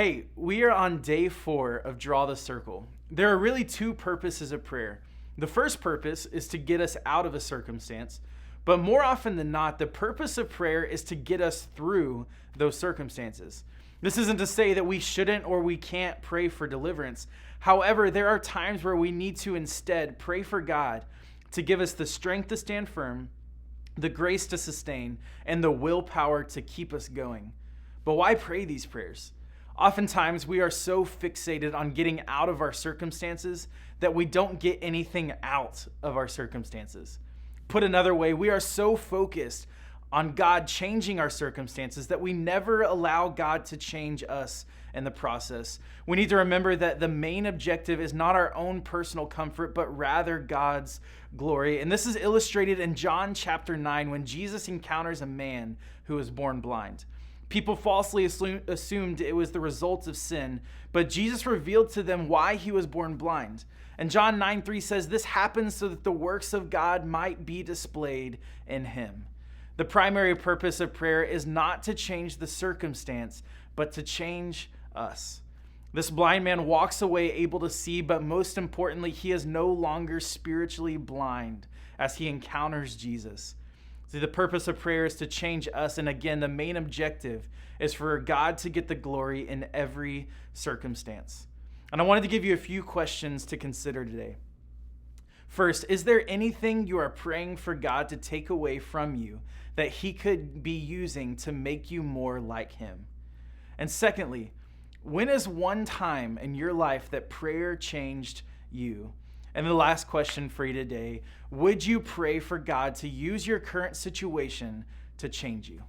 Hey, we are on day 4 of Draw the Circle. There are really 2 purposes of prayer. The first purpose is to get us out of a circumstance, but more often than not, the purpose of prayer is to get us through those circumstances. This isn't to say that we shouldn't or we can't pray for deliverance. However, there are times where we need to instead pray for God to give us the strength to stand firm, the grace to sustain, and the willpower to keep us going. But why pray these prayers? Oftentimes, we are so fixated on getting out of our circumstances that we don't get anything out of our circumstances. Put another way, we are so focused on God changing our circumstances that we never allow God to change us in the process. We need to remember that the main objective is not our own personal comfort, but rather God's glory. And this is illustrated in John chapter 9 when Jesus encounters a man who was born blind. People falsely assumed it was the result of sin, but Jesus revealed to them why he was born blind. And John 9:3 says, "This happens so that the works of God might be displayed in him." The primary purpose of prayer is not to change the circumstance, but to change us. This blind man walks away able to see, but most importantly, he is no longer spiritually blind as he encounters Jesus. See, the purpose of prayer is to change us, and again, the main objective is for God to get the glory in every circumstance. And I wanted to give you a few questions to consider today. First, is there anything you are praying for God to take away from you that he could be using to make you more like him? And secondly, when is one time in your life that prayer changed you? And the last question for you today, would you pray for God to use your current situation to change you?